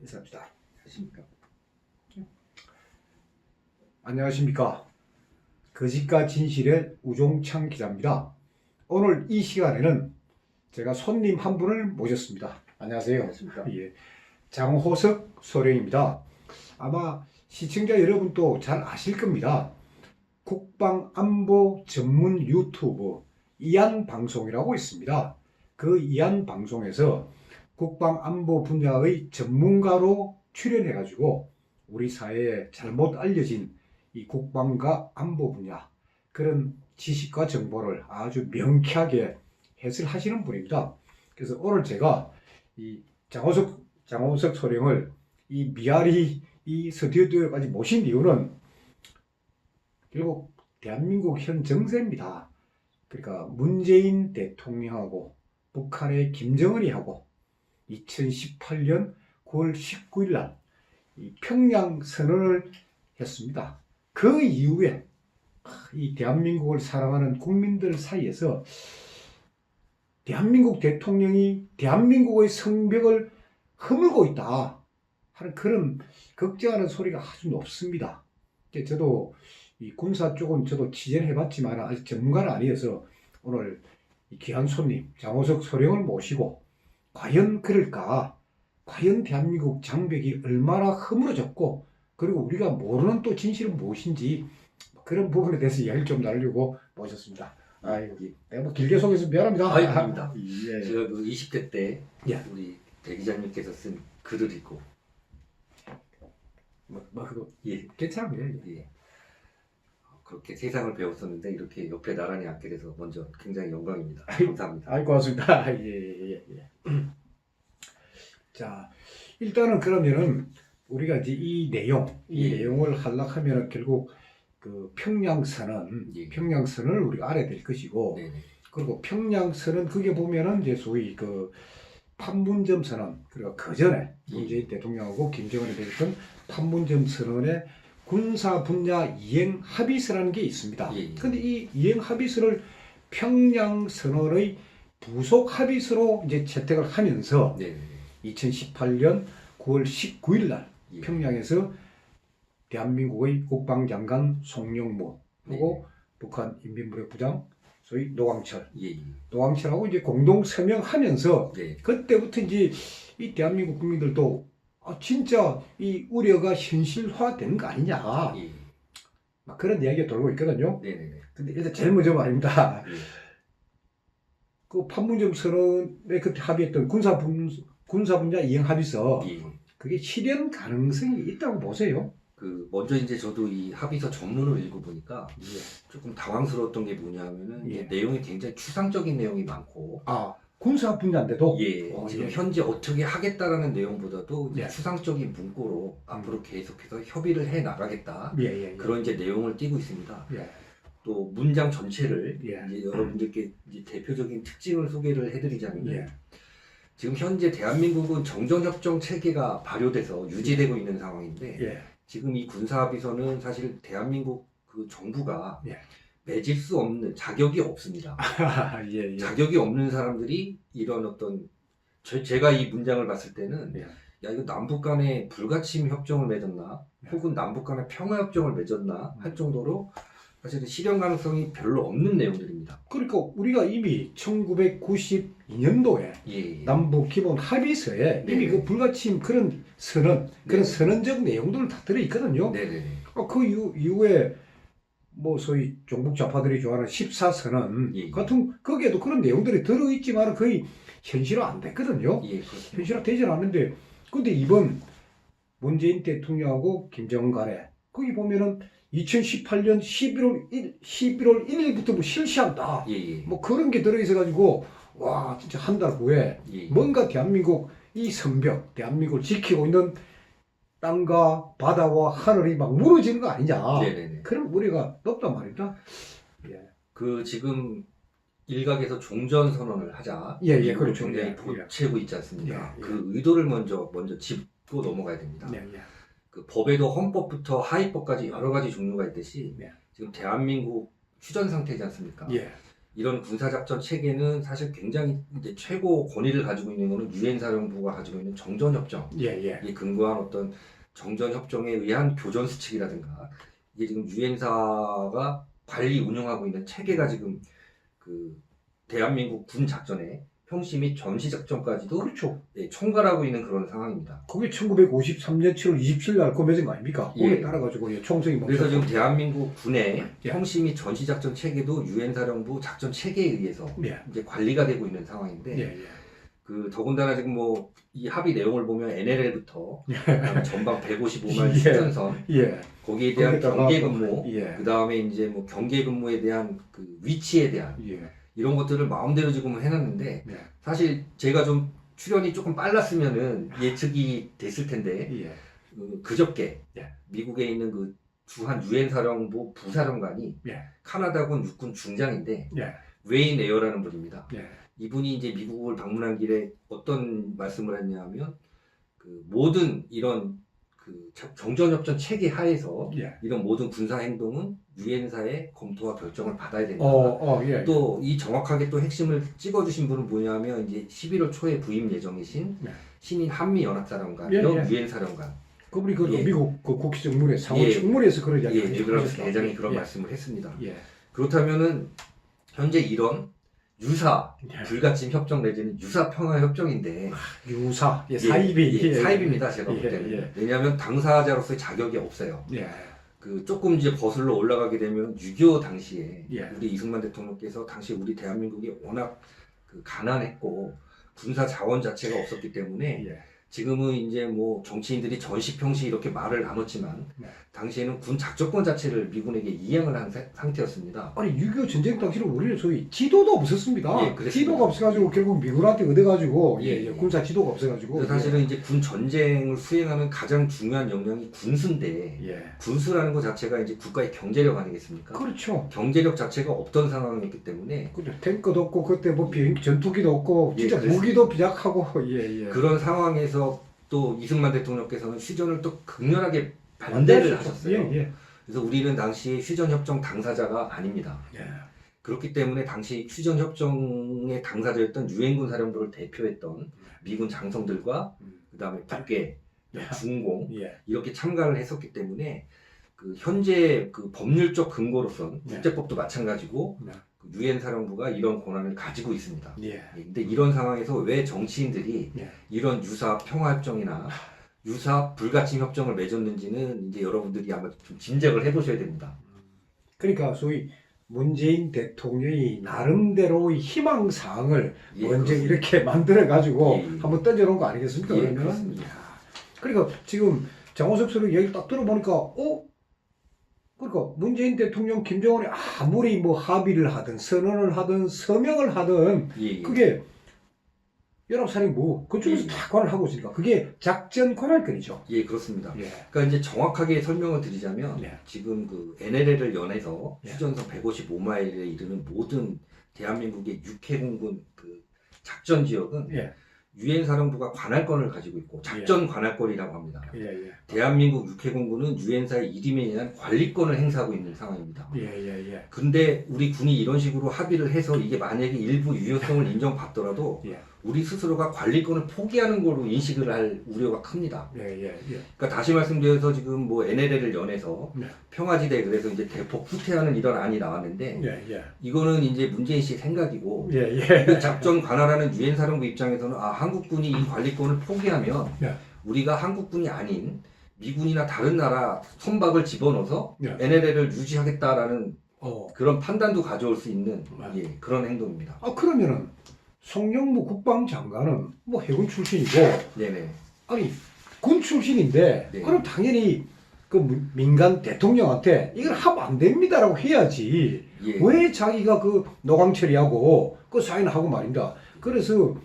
인사합시다. 하십니까? 안녕하십니까. 거짓과 진실의 우종창 기자입니다. 오늘 이 시간에는 제가 손님 한 분을 모셨습니다. 안녕하세요. 안녕하십니까? 예, 장호석 소령입니다. 아마 시청자 여러분도 잘 아실 겁니다. 국방안보 전문 유튜브 이안방송이라고 있습니다. 그 이안방송에서 국방안보 분야의 전문가로 출연해가지고 우리 사회에 잘못 알려진 이 국방과 안보 분야 그런 지식과 정보를 아주 명쾌하게 해설하시는 분입니다. 그래서 오늘 제가 이 장호석 소령을 이 미아리 이 스튜디오까지 모신 이유는 결국 대한민국 현 정세입니다. 그러니까 문재인 대통령하고 북한의 김정은이하고 2018년 9월 19일 날 이 평양 선언을 했습니다. 그 이후에 이 대한민국을 사랑하는 국민들 사이에서 대한민국 대통령이 대한민국의 성벽을 허물고 있다 하는 그런 걱정하는 소리가 아주 높습니다. 저도 이 군사 쪽은 저도 취재를 해봤지만 아직 전문가는 아니어서 오늘 이 귀한 손님 장호석 소령을 모시고 과연 그럴까? 과연 대한민국 장벽이 얼마나 허물어졌고 그리고 우리가 모르는 또 진실은 무엇인지 그런 부분에 대해서 이야기를 좀 나누려고 모셨습니다. 아이고, 내가 뭐 길게 소개해서 미안합니다. 아닙니다. 예. 제가 그 20대 때 예. 우리 대 기자님께서 쓴 글을 읽고 그거 예, 괜찮아요. 예. 그렇게 세상을 배웠었는데 이렇게 옆에 나란히 앉게 돼서 먼저 굉장히 영광입니다. 감사합니다. 아이 고맙습니다. 예. 자, 일단은 그러면은 우리가 이제 이 내용을 하려고 하면은 결국 그 평양선언을 우리가 알아야 될 것이고, 네네. 그리고 평양선언 그게 보면은 이제 소위 그 판문점 선언, 그리고 그 전에 문재인 대통령하고 김정은이 맺었던 판문점 선언의 군사 분야 이행 합의서라는 게 있습니다. 그런데 이 이행 합의서를 평양선언의 부속 합의서로 이제 채택을 하면서 네네. 2018년 9월 19일 날 평양에서 대한민국의 국방장관 송영무 그리고 북한 인민무력부장 소위 노광철하고 이제 공동 서명하면서 그때부터 이제 이 대한민국 국민들도 진짜 이 우려가 현실화된 거 아니냐 막 그런 이야기가 돌고 있거든요. 근데 일단 제일 먼저 말입니다. 그 판문점 선언에 그때 합의했던 군사 분야 이행 합의서 그게 실현 가능성이 있다고 보세요? 그 먼저 이제 저도 이 합의서 전문을 읽어보니까 조금 당황스러웠던 게 뭐냐면은 이게 내용이 굉장히 추상적인 내용이 많고 군사 분야인데도 지금 현재 어떻게 하겠다라는 내용보다도 이제 추상적인 문구로 앞으로 계속해서 협의를 해 나가겠다 그런 이제 내용을 띠고 있습니다. 또 문장 전체를 이제 여러분들께 이제 대표적인 특징을 소개를 해드리자면 지금 현재 대한민국은 정전협정 체계가 발효돼서 유지되고 있는 상황인데 지금 이 군사합의서는 사실 대한민국 그 정부가 맺을 수 없는 자격이 없습니다. 자격이 없는 사람들이 이런 어떤 제가 이 문장을 봤을 때는 야 이거 남북 간에 불가침 협정을 맺었나 혹은 남북 간에 평화협정을 맺었나 할 정도로 사실은 실현 가능성이 별로 없는 내용들입니다. 그러니까 우리가 이미 1992년도에 남북 기본 합의서에 이미 그 불가침 그런 그런 선언적 내용들은 다 들어있거든요. 그 이후에 뭐 소위 종북 좌파들이 좋아하는 14선언 같은 거기에도 그런 내용들이 들어있지만 거의 현실화 안 됐거든요. 현실화 되질 않는데 근데 이번 문재인 대통령하고 김정은 간에 거기 보면은 2018년 11월 1일부터 뭐 실시한다. 뭐 그런 게 들어있어가지고 와 진짜 한 달 후에 뭔가 대한민국 이 성벽 대한민국을 지키고 있는 땅과 바다와 하늘이 막 무너지는 거 아니냐. 그런 우려가 높단 말입니다. 그 지금 일각에서 종전 선언을 하자. 그렇죠. 굉장히 보채고 있지 않습니까? 그 의도를 먼저 짚고 넘어가야 됩니다. 그 법에도 헌법부터 하위법까지 여러 가지 종류가 있듯이 지금 대한민국 휴전 상태지 않습니까? 이런 군사작전 체계는 사실 굉장히 이제 최고 권위를 가지고 있는 거는 유엔 사령부가 가지고 있는 정전협정에 근거한 어떤 정전협정에 의한 교전 수칙이라든가 이게 지금 유엔사가 관리 운영하고 있는 체계가 지금 그 대한민국 군 작전에 평시 및 전시 작전까지도 그렇죠. 예, 총괄하고 있는 그런 상황입니다. 그게 1953년 7월 27일 날 맺은 거 아닙니까? 거기에 따라가지고 총성이 그래서 지금 대한민국 군의 예. 평시 및 전시 작전 체계도 유엔 사령부 작전 체계에 의해서 이제 관리가 되고 있는 상황인데 그 더군다나 지금 뭐 이 합의 내용을 보면 NLL부터 전방 155마일 휴전선 거기에 대한 경계 근무 그 다음에 이제 뭐 경계 근무에 대한 그 위치에 대한 이런 것들을 마음대로 지금 해놨는데 사실 제가 좀 출연이 조금 빨랐으면은 예측이 됐을 텐데 그저께 미국에 있는 그 주한 유엔 사령부 부사령관이 카나다군 육군 중장인데 웨인 에어라는 분입니다. 이분이 이제 미국을 방문한 길에 어떤 말씀을 했냐면 그 모든 이런 그 정전협정 체계 하에서 이런 모든 군사 행동은 유엔사의 검토와 결정을 받아야 된다. 또 이 정확하게 또 핵심을 찍어주신 분은 뭐냐면 이제 11월 초에 부임 예정이신 신인 한미 연합사령관, 유엔 사령관. 그분이 그 미국 그 국기정문회 상원 청문회에서 그런 이야기를 뉴그람스 대장이 그런 말씀을 했습니다. 그렇다면은 현재 이런 유사 불가침 협정 내지는 유사 평화 협정인데 유사 사입이 사입입니다. 제가 볼 때는 왜냐하면 당사자로서의 자격이 없어요. 그 조금 이제 거슬러 올라가게 되면 6.25 당시에 우리 이승만 대통령께서 당시 우리 대한민국이 워낙 그 가난했고 군사 자원 자체가 없었기 때문에 지금은 이제 뭐 정치인들이 전시평시 이렇게 말을 나눴지만 당시에는 군 작전권 자체를 미군에게 이양을 한 상태였습니다. 아니 6.25 전쟁 당시는 우리는 소위 지도도 없었습니다. 그랬습니다. 지도가 없어가지고 결국 미군한테 얻어가지고 군사 지도가 없어가지고 사실은 이제 군 전쟁을 수행하는 가장 중요한 역량이 군수인데 군수라는 것 자체가 이제 국가의 경제력 아니겠습니까? 그렇죠. 경제력 자체가 없던 상황이었기 때문에 탱크도 없고 그때 뭐 비행 전투기도 없고 진짜 무기도 비약하고 그런 상황에서 또 이승만 대통령께서는 휴전을 또 극렬하게 반대를 하셨어요. 그래서 우리는 당시 휴전협정 당사자가 아닙니다. 그렇기 때문에 당시 휴전협정의 당사자였던 유엔군 사령부를 대표했던 미군 장성들과 그 다음에 북괴, 중공 이렇게 참가를 했었기 때문에 그 현재 그 법률적 근거로선 국제법도 마찬가지고 그 유엔 사령부가 이런 권한을 가지고 있습니다. 근데 이런 상황에서 왜 정치인들이 이런 유사 평화협정이나 유사 불가침 협정을 맺었는지는 이제 여러분들이 아마 좀 짐작을 해보셔야 됩니다. 그러니까 소위 문재인 대통령이 나름대로의 희망사항을 먼저 이렇게 만들어가지고 한번 던져놓은 거 아니겠습니까? 그러면 그러니까 지금 장호석 소리 얘기를 딱 들어보니까 그러니까 문재인 대통령 김정은이 아무리 뭐 합의를 하든 선언을 하든 서명을 하든 그게 연합사령부 그쪽에서 다 권한을 하고 있으니까 그게 작전 권한권이죠. 그렇습니다. 그러니까 이제 정확하게 설명을 드리자면 지금 그 NLL을 연해서 휴전선 155마일에 이르는 모든 대한민국의 육해공군 그 작전 지역은 유엔 사령부가 관할권을 가지고 있고 작전 관할권이라고 합니다. 대한민국 육해공군은 유엔사의 이름에 의한 관리권을 행사하고 있는 상황입니다. 근데 우리 군이 이런 식으로 합의를 해서 이게 만약에 일부 유효성을 인정받더라도 우리 스스로가 관리권을 포기하는 걸로 인식을 할 우려가 큽니다. 그러니까 다시 말씀드려서 지금 뭐 NLL을 연해서 평화지대 그래서 이제 대폭 후퇴하는 이런 안이 나왔는데 이거는 이제 문재인 씨 생각이고 그 작전 관할하는 유엔 사령부 입장에서는 한국군이 이 관리권을 포기하면 우리가 한국군이 아닌 미군이나 다른 나라 선박을 집어넣어서 NLL을 유지하겠다라는 그런 판단도 가져올 수 있는 그런 행동입니다. 그러면은 송영무 국방장관은 뭐 해군 출신이고 아니 군 출신인데 그럼 당연히 그 민간 대통령한테 이걸 하면 안 됩니다라고 해야지 왜 자기가 그 노광철이하고 그 사인을 하고 말입니다. 그래서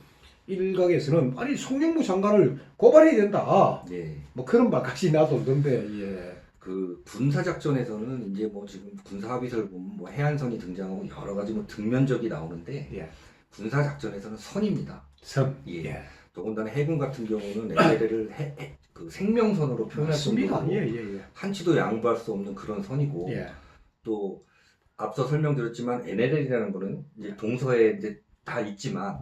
일각에서는 아니 송영무 장관을 고발해야 된다 뭐 그런 말까지 나돌던데 그 군사작전에서는 이제 뭐 지금 군사합의서를 보면 뭐 해안선이 등장하고 여러 가지 뭐 등면적이 나오는데 군사작전에서는 선입니다. 선. 더군다나 해군 같은 경우는 NLL을 그 생명선으로 표현할 정도로 한치도 양보할 수 없는 그런 선이고 또 앞서 설명드렸지만 NLL이라는 거는 이제 동서에 이제 다 있지만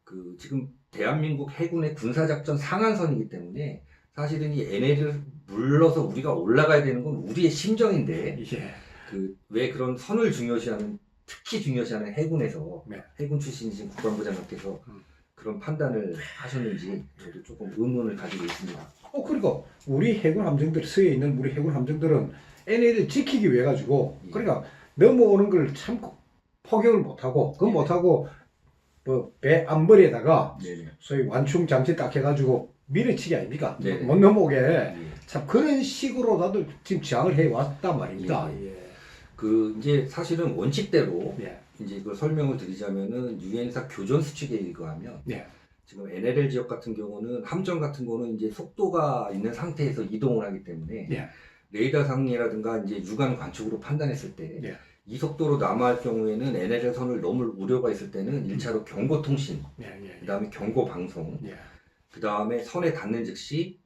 그 지금 대한민국 해군의 군사작전 상한선이기 때문에 사실은 이 NLL을 물러서 우리가 올라가야 되는 건 우리의 심정인데 그 왜 그런 선을 중요시하는 특히 중요시하는 해군에서 해군 출신이신 국방부 장관께서 그런 판단을 하셨는지 저도 조금 의문을 가지고 있습니다. 그러니까 우리 해군 함정들 서해 있는 우리 해군 함정들은 NLL을 지키기 위해 가지고 그러니까 넘어오는 걸 참고 포격을 못하고 그거 못하고 뭐 배 앞머리에다가 소위 완충 장치 딱 해가지고 밀어치기 아닙니까? 못 넘어오게 참 그런 식으로 나도 지금 저항을 해 왔단 말입니다. 그 이제 사실은 원칙대로 이제 이걸 설명을 드리자면은 유엔사 교전 수칙에 의거하면 지금 NLL 지역 같은 경우는 함정 같은 거는 이제 속도가 있는 상태에서 이동을 하기 때문에 레이더상이라든가 이제 육안 관측으로 판단했을 때 이 속도로 남아할 경우에는 NLL 선을 넘을 우려가 있을 때는 1차로 경고 통신, 그다음에 경고 방송, 그다음에 선에 닿는 즉시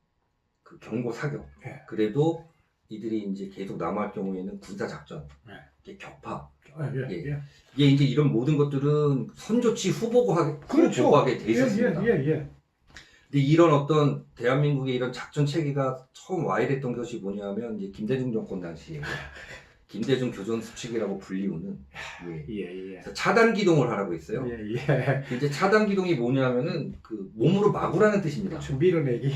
그 경고 사격. 그래도 이들이 이제 계속 남아할 경우에는 군사 작전, 격파. 이게 이제 이런 모든 것들은 선조치 후보고하게 보고하게 돼 있었습니다. 근데 이런 어떤 대한민국의 이런 작전 체계가 처음 와해됐던 것이 뭐냐면 이제 김대중 정권 당시에 김대중 교전 수칙이라고 불리우는 그래서 차단 기동을 하라고 했어요. 이제 차단 기동이 뭐냐면은 그 몸으로 막으라는 뜻입니다. 밀어내기.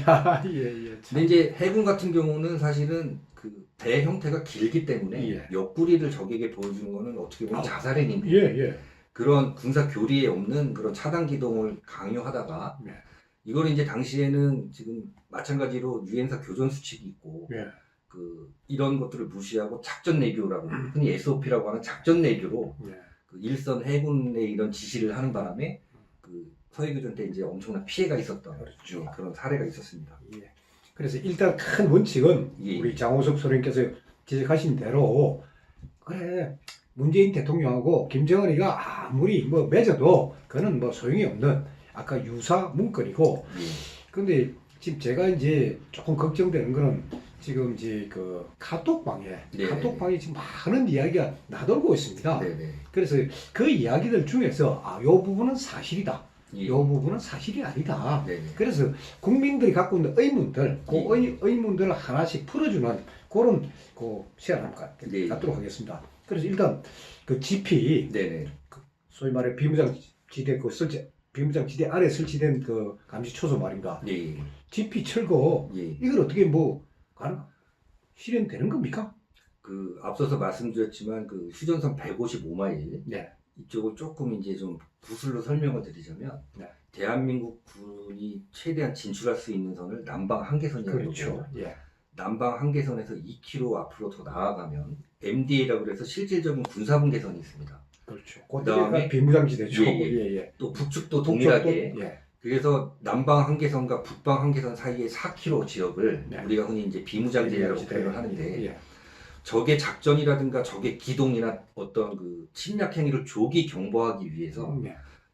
근데 이제 해군 같은 경우는 사실은 그 배 형태가 길기 때문에 옆구리를 적에게 보여주는 거는 어떻게 보면 자살의 행위. 그런 군사 교리에 없는 그런 차단 기동을 강요하다가 이거는 이제 당시에는 지금 마찬가지로 유엔사 교전 수칙이 있고 그 이런 것들을 무시하고 작전 내교라고 흔히 SOP라고 하는 작전 내교로 그 일선 해군의 이런 지시를 하는 바람에 그 서해교전 때 이제 엄청난 피해가 있었던 그런 사례가 있었습니다. 그래서 일단 큰 원칙은 우리 장호석 소령께서 지적하신 대로 그래 문재인 대통령하고 김정은이가 아무리 뭐 맺어도 그거는 뭐 소용이 없는 아까 유사 문건이고 근데 지금 제가 이제 조금 걱정되는 거는 지금 이제 그 카톡방에 지금 많은 이야기가 나돌고 있습니다. 그래서 그 이야기들 중에서 요 부분은 사실이다. 요 부분은 사실이 아니다. 그래서 국민들이 갖고 있는 의문들, 의문들을 하나씩 풀어주는 그런 그 시간을 갖도록 하겠습니다. 그래서 일단 그 GP, 그 소위 말해 비무장지대 비무장지대 아래 설치된 그 감시 초소 말입니다. GP 철거 이걸 어떻게 뭐 실현되는 겁니까? 그 앞서서 말씀드렸지만 그 휴전선 155마일 이쪽을 조금 이제 좀 구술로 설명을 드리자면 대한민국 군이 최대한 진출할 수 있는 선을 남방 한계선이라고 하죠. 남방 한계선에서 2km 앞으로 더 나아가면 MDA라고 해서 실질적인 군사분계선이 있습니다. 그다음에 비무장지대죠. 또 북측도 동일하게. 그래서 남방 한계선과 북방 한계선 사이의 4km 지역을 우리가 흔히 이제 비무장지대라고 표현을 하는데 적의 작전이라든가 적의 기동이나 어떤 그 침략 행위를 조기 경보하기 위해서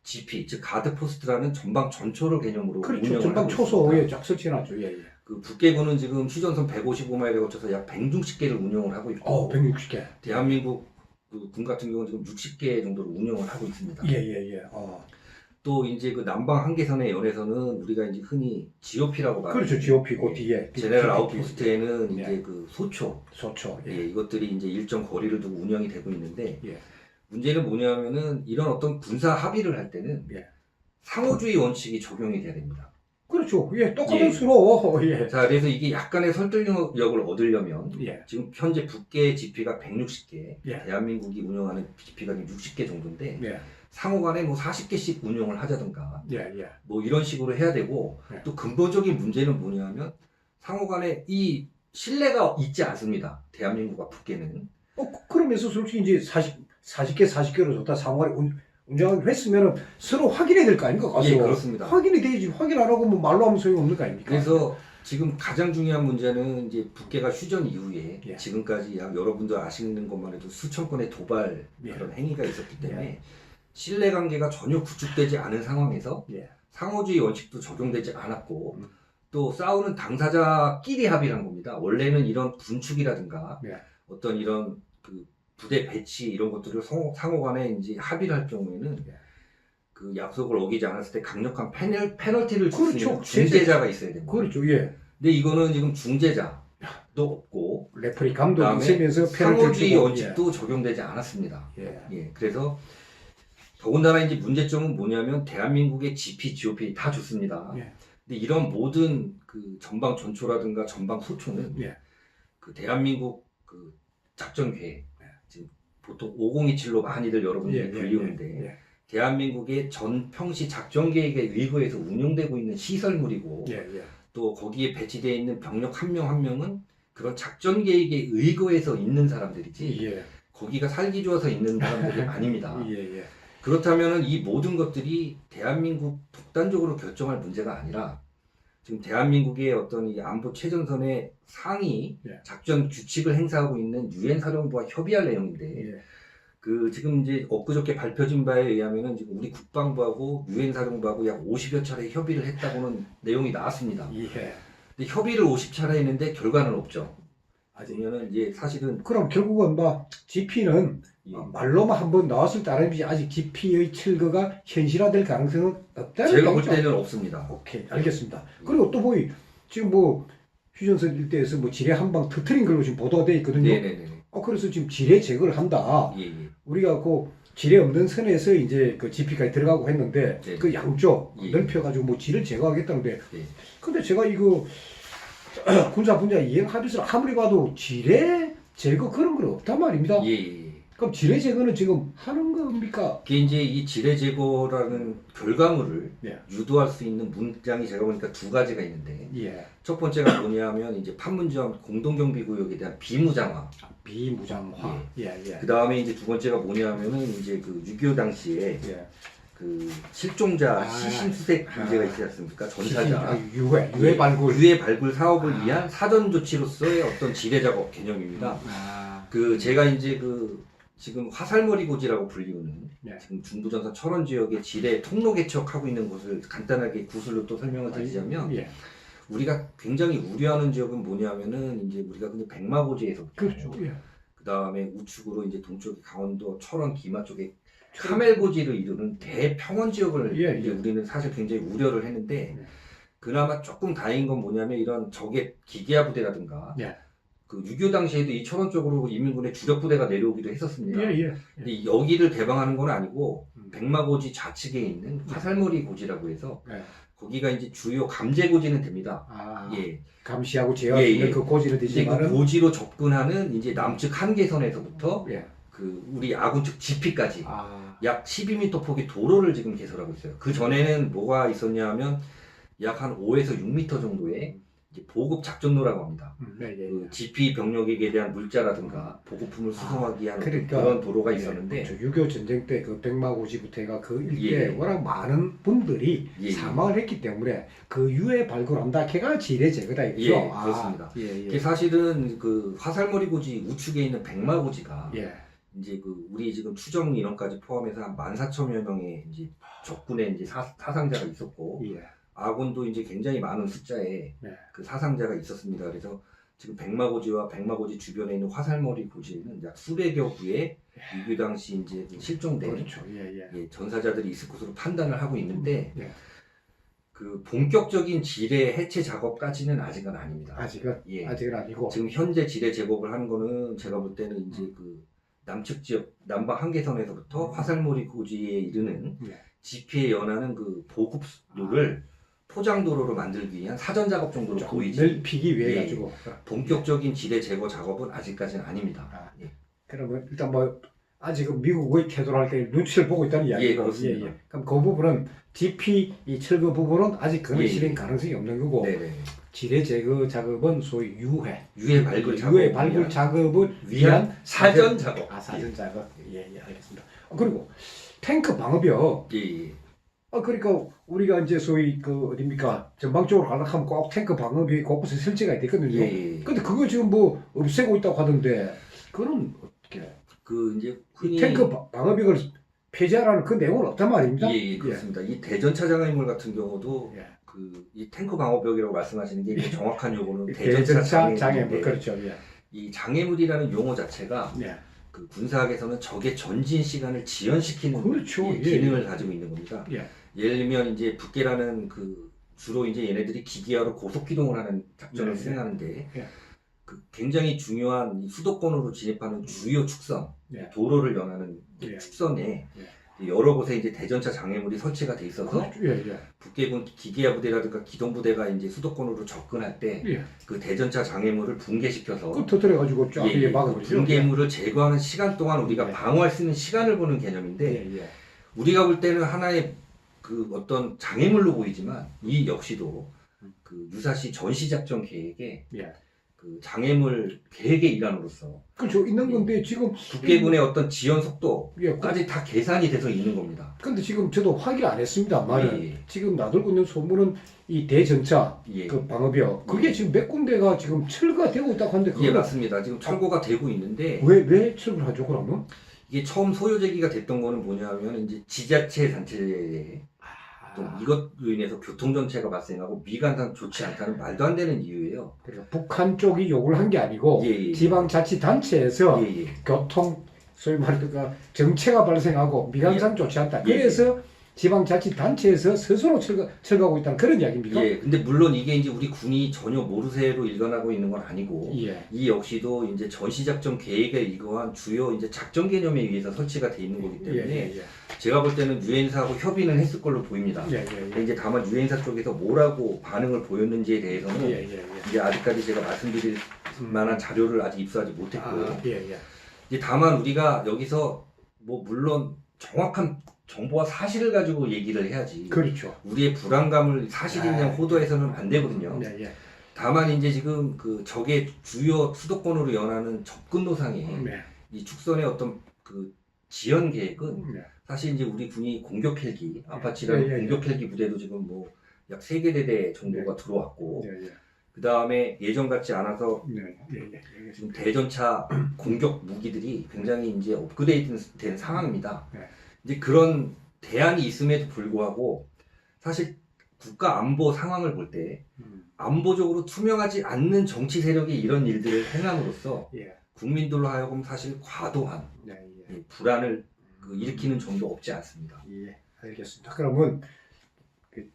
GP 즉 가드 포스트라는 전방 전초를 개념으로 운영을 전방 초소에 쫙 설치해놨죠. 그 북계군은 지금 휴전선 155마일에 거쳐서 약 160개를 운영을 하고 있고 160개. 대한민국 그 군 같은 경우는 지금 60개 정도로 운영을 하고 있습니다. 또 이제 그 남방 한계선의 연에서는 우리가 이제 흔히 GOP라고 말하는 GOP 그 뒤에 제네럴 아웃포스트에는 이제 그 소초 이것들이 이제 일정 거리를 두고 운영이 되고 있는데 문제는 뭐냐면은 이런 어떤 군사 합의를 할 때는 상호주의 원칙이 적용이 돼야 됩니다. 똑같은 수로. 자, 그래서 이게 약간의 설득력을 얻으려면 지금 현재 북계 GP가 160개, 대한민국이 운영하는 GP가 60개 정도인데 상호간에 뭐 40개씩 운용을 하자든가 뭐 이런 식으로 해야 되고 또 근본적인 문제는 뭐냐면 상호간에 이 신뢰가 있지 않습니다. 대한민국과 북계는. 그러면서 솔직히 이제 40개로 좋다 상호간에 운영을 했으면 서로 확인해야 될 거 아닙니까? 가서. 그렇습니다. 확인이 되지. 확인 안 하고 뭐 말로 하면 소용이 없는 거 아닙니까? 그래서 지금 가장 중요한 문제는 이제 북계가 휴전 이후에 지금까지 여러분들 아시는 것만 해도 수천 건의 도발 그런 행위가 있었기 때문에 신뢰관계가 전혀 구축되지 않은 상황에서 상호주의 원칙도 적용되지 않았고 또 싸우는 당사자끼리 합의를 한 겁니다. 원래는 이런 군축이라든가 어떤 이런 그 부대 배치 이런 것들을 상호간에 이제 합의를 할 경우에는 그 약속을 어기지 않았을 때 강력한 페널티를 줄 수 있는 중재자가 있어야 됩니다. 그렇죠. 예. 근데 이거는 지금 중재자도 없고 레프리 감독이 있으면서 상호주의 원칙도 적용되지 않았습니다. 예. 그래서 더군다나 이제 문제점은 뭐냐면 대한민국의 GP, GOP 다 좋습니다. 근데 이런 모든 그 전방 전초라든가 전방 소초는 그 대한민국 그 작전 계획 지금 보통 5027로 많이들 여러분들이 불리우는데 대한민국의 전 평시 작전 계획에 의거해서 운용되고 있는 시설물이고 또 거기에 배치되어 있는 병력 한 명 한 명은 그런 작전 계획에 의거해서 있는 사람들이지 거기가 살기 좋아서 있는 사람들이 아닙니다. 그렇다면 이 모든 것들이 대한민국 독단적으로 결정할 문제가 아니라 지금 대한민국의 어떤 이 안보 최전선의 상위 작전 규칙을 행사하고 있는 유엔 사령부와 협의할 내용인데 그 지금 이제 엊그저께 발표진 바에 의하면은 지금 우리 국방부하고 유엔 사령부하고 약 50여 차례 협의를 했다고는 내용이 나왔습니다. 근데 협의를 50차례 했는데 결과는 없죠. 아니면은 이제 사실은 그럼 결국은 뭐 GP는 말로만 한번 나왔을 따름이지 아직 GP의 철거가 현실화될 가능성은 없다는 제가 볼 때는 없습니다. 오케이, 알겠습니다. 그리고 또 지금 휴전선 일대에서 지뢰 한 방 터트린 걸로 지금 보도가 돼 있거든요. 그래서 지금 지뢰 제거를 한다. 우리가 그 지뢰 없는 선에서 이제 그 GP까지 들어가고 했는데 그 양쪽 넓혀가지고 지뢰를 제거하겠다는데 근데 제가 이거 군사 분야 이행 합의서를 아무리 봐도 지뢰 제거 그런 건 없단 말입니다. 그럼 지뢰 제거는 지금 하는 겁니까? 이게 이제 이 지뢰 제거라는 결과물을 유도할 수 있는 문장이 제가 보니까 두 가지가 있는데 첫 번째가 뭐냐면 이제 판문점 공동경비구역에 대한 비무장화. 비무장화. 그 다음에 이제 두 번째가 뭐냐면은 이제 그 6.25 당시에 그 실종자 시신 수색 문제가 있지 않습니까? 전사자 유해 발굴 사업을 위한 사전 조치로서의 어떤 지뢰 작업 개념입니다. 그 제가 이제 지금 화살머리 고지라고 불리우는 지금 중부전선 철원 지역의 지뢰 통로 개척하고 있는 곳을 간단하게 구술로 또 설명을 드리자면 우리가 굉장히 우려하는 지역은 뭐냐면은 이제 우리가 근데 백마고지에서부터 그렇죠. 그 다음에 우측으로 이제 동쪽에 강원도 철원 기마 쪽에 카멜고지를 이루는 대평원 지역을 이제 우리는 사실 굉장히 우려를 했는데 그나마 조금 다행인 건 뭐냐면 이런 적의 기계화 부대라든가 그 6.25 당시에도 이 철원 쪽으로 인민군의 주력 부대가 내려오기도 했었습니다. 근데 여기를 개방하는 건 아니고 백마고지 좌측에 있는 화살머리 고지라고 해서 거기가 이제 주요 감제 고지는 됩니다. 감시하고 제어할 수 있는 그 고지는 되지만 그 고지로 접근하는 이제 남측 한계선에서부터 그 우리 아군 측 지피까지 약 12m 폭의 도로를 지금 개설하고 있어요. 그 전에는 뭐가 있었냐 하면 약 한 5에서 6m 정도의 이제 보급 작전로라고 합니다. 그 GP 병력에게 대한 물자라든가 보급품을 수송하기 위한 그런 도로가 있었는데 6.25 전쟁 때 그 백마고지부터 해가 그 일대에 워낙 많은 분들이 사망을 했기 때문에 그 유해 발굴한다 걔가 지뢰 제거다 이거죠. 그렇습니다. 사실은 그 화살머리 고지 우측에 있는 백마고지가 이제 그 우리 지금 추정 인원까지 포함해서 한 14,000여 명의 이제 적군의 이제 사상자가 있었고 아군도 이제 굉장히 많은 숫자의 그 사상자가 있었습니다. 그래서 지금 백마고지와 백마고지 주변에 있는 화살머리 고지에는 약 수백여 구의 6.25 당시 이제 실종된 전사자들이 있을 것으로 판단을 하고 있는데 그 본격적인 지뢰 해체 작업까지는 아직은 아닙니다. 아직은 아니고 지금 현재 지뢰 제거를 하는 거는 제가 볼 때는 이제 그 남측 지역 남방 한계선에서부터 화살머리 고지에 이르는 GP에 연하는 그 보급로를 포장도로로 만들기 위한 사전 작업 정도로 보이지 넓히기 위해 가지고 본격적인 지뢰 제거 작업은 아직까지는 아닙니다. 그러면 일단 아직은 미국의 태도를 할 때 눈치를 보고 있다는 이야기죠. 그렇습니다. 그럼 그 부분은 GP 이 철거 부분은 아직 그런 실행 가능성이 없는 거고 지뢰 제거 작업은 소위 유해 발굴 작업을 위한 사전 작업. 사전 작업. 알겠습니다. 그리고 탱크 방어벽. 그러니까 우리가 이제 소위 어딥니까 전방쪽으로 가려고 하면 꼭 탱크 방어벽이 곳곳에 설치가 있거든요. 근데 그거 지금 없애고 있다고 하던데 그건 어떻게? 그 이제 흔히 탱크 방어벽을 폐지하라는 그 내용은 없단 말입니다. 그렇습니다. 이 대전차 장애물 같은 경우도 이 탱크 방어벽이라고 말씀하시는 게 정확한 용어는 대전차 장애물. 그렇죠. 이 장애물이라는 용어 자체가 그 군사학에서는 적의 전진 시간을 지연시키는 그렇죠. 예, 기능을 가지고 있는 겁니다. 예를 들면 이제 북계라는 그 주로 이제 얘네들이 기기화로 고속 기동을 하는 작전을 수행하는데 그 굉장히 중요한 이 수도권으로 진입하는 주요 축선, 도로를 연하는 축선에 여러 곳에 이제 대전차 장애물이 설치가 돼 있어서 북계군 기계화 부대라든가 기동부대가 이제 수도권으로 접근할 때 그 대전차 장애물을 붕괴시켜서 터뜨려가지고 쫙 막아버리죠. 붕괴물을 제거하는 시간 동안 우리가 방어할 수 있는 시간을 보는 개념인데 우리가 볼 때는 하나의 그 어떤 장애물로 보이지만 이 역시도 그 유사시 전시작전 계획에 그 장애물 계획의 일환으로서 그렇죠. 있는 건데 지금 북계군의 어떤 지연 속도까지 다 계산이 돼서 있는 겁니다. 근데 지금 저도 확인을 안 했습니다만 지금 나돌고 있는 소문은 이 대전차 그 방어벽 그게 지금 몇 군데가 지금 철거가 되고 있다고 하는데 예, 맞습니다. 지금 철거가 되고 있는데 왜 철거를 하죠 그러면? 이게 처음 소요 제기가 됐던 거는 뭐냐면 이제 지자체 단체에 또 이것로 인해서 교통 정체가 발생하고 미관상 좋지 않다는 말도 안 되는 이유예요. 그러니까 북한 쪽이 요구를 한 게 아니고 지방자치단체에서 교통 소위 말하니까 정체가 발생하고 미관상 좋지 않다. 그래서 지방자치단체에서 스스로 철거하고 있다는 그런 이야기입니다. 근데 물론 이게 이제 우리 군이 전혀 모르쇠로 일관하고 있는 건 아니고 이 역시도 이제 전시작전 계획에 이거한 주요 이제 작전 개념에 의해서 설치가 돼 있는 거기 때문에 제가 볼 때는 유엔사하고 협의는 했을 걸로 보입니다. 근데 이제 다만 유엔사 쪽에서 뭐라고 반응을 보였는지에 대해서는 이제 아직까지 제가 말씀드릴 만한 자료를 아직 입수하지 못했고요. 이제 다만 우리가 여기서 뭐 물론 정확한 정보와 사실을 가지고 얘기를 해야지. 그렇죠. 우리의 불안감을 사실이냐 호도해서는 안 되거든요. 다만 이제 지금 그 적의 주요 수도권으로 연하는 접근 노상에 이 축선의 어떤 그 지연 계획은 사실 이제 우리 군이 공격 헬기 아파치라는 공격 헬기 부대도 지금 뭐 약 3개 대대 정도가 들어왔고 그 다음에 예전 같지 않아서 지금 대전차 공격 무기들이 굉장히 이제 업그레이드된 상황입니다. 이제 그런 대안이 있음에도 불구하고 사실 국가 안보 상황을 볼 때 안보적으로 투명하지 않는 정치 세력이 이런 일들을 행함으로써 국민들로 하여금 사실 과도한 불안을 일으키는 점도 없지 않습니다. 알겠습니다. 그러면 그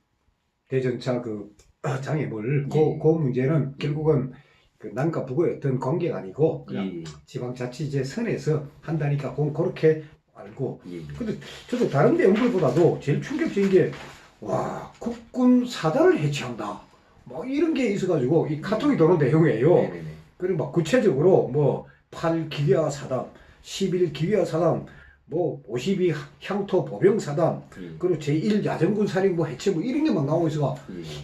대전차 그 장애물 그 문제는 결국은 그 남과 북의 어떤 관계가 아니고 그냥 지방자치제 선에서 한다니까 그렇게 알고. 근데 저도 다른 내용들보다도 제일 충격적인 게 와 국군 사단을 해체한다. 뭐 이런 게 있어가지고 이 카톡이 도는 내용이에요. 그리고 막 구체적으로 뭐 8 기계화 사단, 11 기계화 사단, 뭐 52 향토 보병 사단, 그리고 제1 야전군 사령부 해체 뭐 이런 게 막 나오고 있어가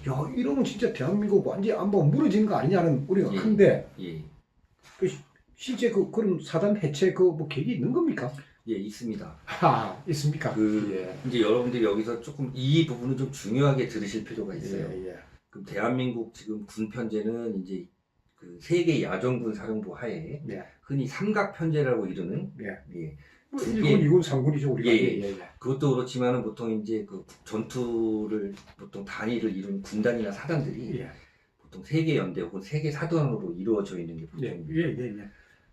야 이러면 진짜 대한민국 완전히 안보가 무너지는 거 아니냐는 우리가 큰데 그 실제 그런 사단 해체 그 뭐 계획이 있는 겁니까? 있습니다. 있습니까? 이제 여러분들이 여기서 조금 이 부분은 좀 중요하게 들으실 필요가 있어요. 그럼 대한민국 지금 군 편제는 이제 그 세계 야전군 사령부 하에 흔히 삼각 편제라고 이르는 1군, 2군, 3군이죠 우리가. 그것도 그렇지만은 보통 이제 그 전투를 보통 단위를 이룬 군단이나 사단들이 보통 세계 연대 혹은 세계 사단으로 이루어져 있는 게 보통입니다.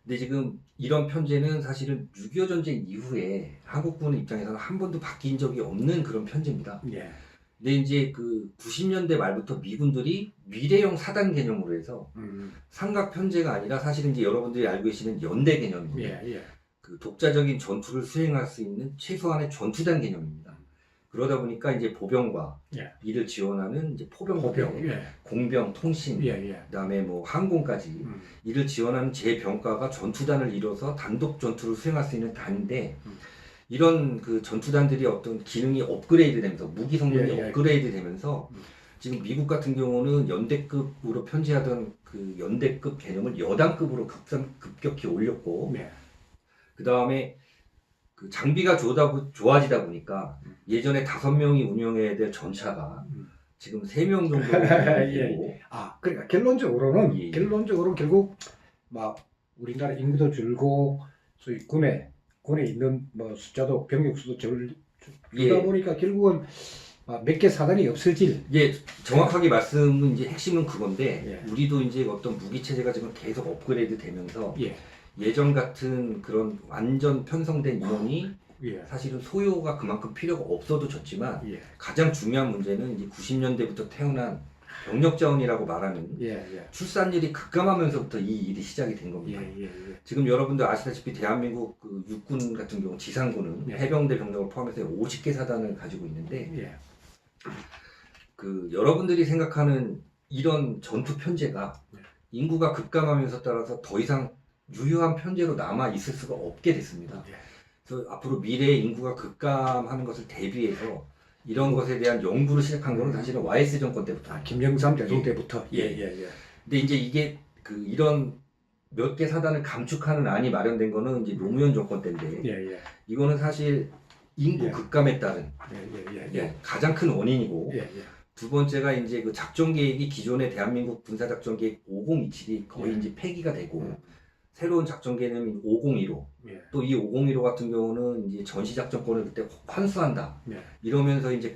근데 지금 이런 편제는 사실은 6.25 전쟁 이후에 한국군 입장에서는 한 번도 바뀐 적이 없는 그런 편제입니다. 근데 이제 그 90년대 말부터 미군들이 미래형 사단 개념으로 해서 삼각 편제가 아니라 사실은 이제 여러분들이 알고 계시는 연대 개념입니다. 그 독자적인 전투를 수행할 수 있는 최소한의 전투단 개념입니다. 그러다 보니까 이제 보병과 이를 지원하는 이제 포병, 공병, 통신, 그다음에 뭐 항공까지 이를 지원하는 제병과가 전투단을 이뤄서 단독 전투를 수행할 수 있는 단인데 이런 그 전투단들이 어떤 기능이 업그레이드되면서 무기 성능이 업그레이드되면서 지금 미국 같은 경우는 연대급으로 편제하던 그 연대급 개념을 여단급으로 급격히 올렸고 그 다음에 그 장비가 좋아지다 보니까 예전에 5명이 운영해야 될 전차가 지금 3명 정도 되고 그러니까 결론적으로는 결국 막 우리나라 인구도 줄고 소위 군에 있는 뭐 숫자도 병력 수도 줄다 보니까 결국은 몇 개 사단이 없어질. 정확하게 말씀은 이제 핵심은 그건데 우리도 이제 어떤 무기 체제가 지금 계속 업그레이드 되면서 예전 같은 그런 완전 편성된 인원이 예. 사실은 소요가 그만큼 필요가 없어도 좋지만 예. 가장 중요한 문제는 이제 90년대부터 태어난 병력 자원이라고 말하는 출산율이 급감하면서부터 이 일이 시작이 된 겁니다. 지금 여러분들 아시다시피 대한민국 그 육군 같은 경우 지상군은 해병대 병력을 포함해서 50개 사단을 가지고 있는데 그 여러분들이 생각하는 이런 전투 편제가 인구가 급감하면서 따라서 더 이상 유효한 편제로 남아 있을 수가 없게 됐습니다. 그래서 앞으로 미래의 인구가 급감하는 것을 대비해서 이런 것에 대한 연구를 시작한 거는 사실은 YS 정권 때부터. 김영삼 대통령 때부터. 근데 이제 이게 그 이런 몇 개 사단을 감축하는 안이 마련된 거는 이제 노무현 정권 때인데 이거는 사실 인구 급감에 따른 가장 큰 원인이고 두 번째가 이제 그 작전 계획이 기존의 대한민국 군사 작전 계획 5027이 거의 이제 폐기가 되고 새로운 작전 개념인 501호. 또 이 501호 같은 경우는 이제 전시 작전권을 그때 환수한다. 이러면서 이제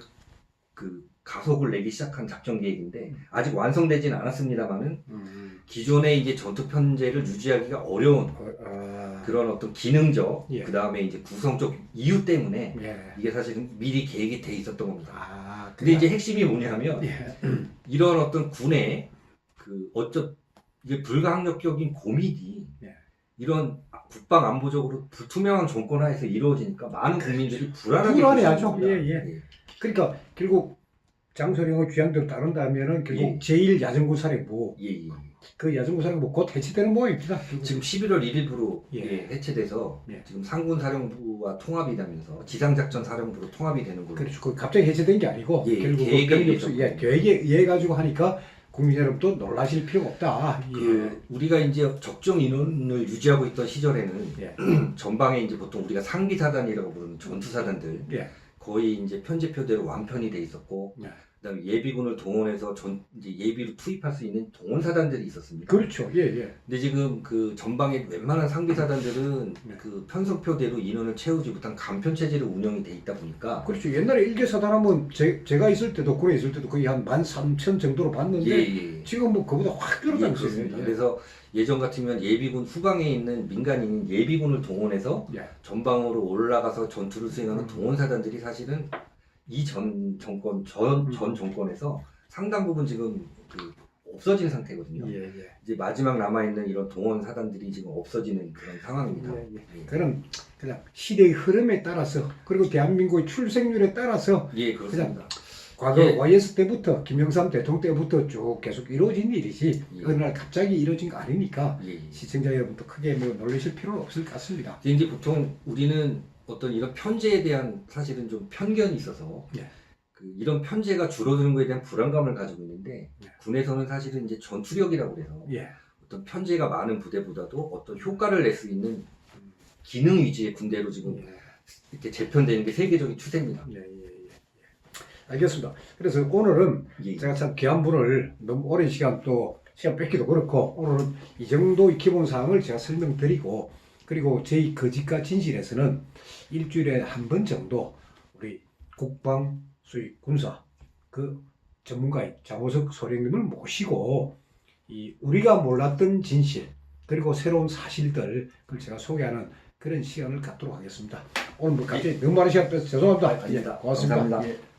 그 가속을 내기 시작한 작전 계획인데 아직 완성되지는 않았습니다만은 기존의 이제 전투 편제를 유지하기가 어려운 그런 어떤 기능적 그 다음에 이제 구성적 이유 때문에 이게 사실은 미리 계획이 돼 있었던 겁니다. 근데 이제 핵심이 뭐냐면 이런 어떤 군의 그 이게 불가항력적인 고민이 이런 국방 안보적으로 불투명한 정권 하에서 이루어지니까 많은 국민들이 불안해하죠. 그러니까 결국 장소령의 주장대로 따른다면은 결국 제1야전군사령부 그 야전군사령부 곧 해체되는 모양입니다. 지금 11월 1일부로 해체돼서 지금 상군사령부와 통합이 되면서 지상작전사령부로 통합이 되는 걸로. 그렇죠. 그 갑자기 해체된 게 아니고 결국 계획에 의해 가지고 하니까 국민 여러분도 놀라실 필요가 없다. 우리가 이제 적정 인원을 유지하고 있던 시절에는 전방에 이제 보통 우리가 상비사단이라고 부르는 전투사단들 거의 이제 편제표대로 완편이 돼 있었고 그다음에 예비군을 동원해서 이제 예비로 투입할 수 있는 동원사단들이 있었습니다. 그렇죠. 근데 지금 그 전방에 웬만한 상비사단들은 그 편성표대로 인원을 채우지 못한 간편 체제로 운영이 돼 있다 보니까. 그렇죠. 옛날에 일개사단 하면 제가 있을 때도 군에 있을 때도 거의 한 13,000 정도로 봤는데 지금 뭐 그보다 확 늘어나고 있습니다. 그래서 예전 같으면 예비군 후방에 있는 민간인인 예비군을 동원해서 전방으로 올라가서 전투를 수행하는 동원사단들이 사실은 이 전 정권에서 상당 부분 지금 그 없어진 상태거든요. 이제 마지막 남아있는 이런 동원 사단들이 지금 없어지는 그런 상황입니다. 그럼 그냥 시대의 흐름에 따라서 그리고 대한민국의 출생률에 따라서 그렇습니다. 과거 YS 때부터 김영삼 대통령 때부터 쭉 계속 이루어진 일이지 어느 날 갑자기 이루어진 거 아니니까 시청자 여러분도 크게 뭐 놀라실 필요는 없을 것 같습니다. 이제 보통 우리는 어떤 이런 편제에 대한 사실은 좀 편견이 있어서 그 이런 편제가 줄어드는 것에 대한 불안감을 가지고 있는데 군에서는 사실은 이제 전투력이라고 해서 어떤 편제가 많은 부대보다도 어떤 효과를 낼 수 있는 기능 위주의 군대로 지금 이렇게 재편되는 게 세계적인 추세입니다. 알겠습니다. 그래서 오늘은 제가 참 귀한 분을 너무 오랜 시간 또 시간 뺏기도 그렇고 오늘은 이 정도의 기본 사항을 제가 설명드리고 그리고 저희 거짓과 진실에서는 일주일에 한 번 정도 우리 국방 소위 군사 그 전문가인 장호석 소령님을 모시고 이 우리가 몰랐던 진실 그리고 새로운 사실들을 제가 소개하는 그런 시간을 갖도록 하겠습니다. 오늘 뭐 갑자기 너무 많은 시간 빼서 죄송합니다. 아닙니다. 고맙습니다. 감사합니다.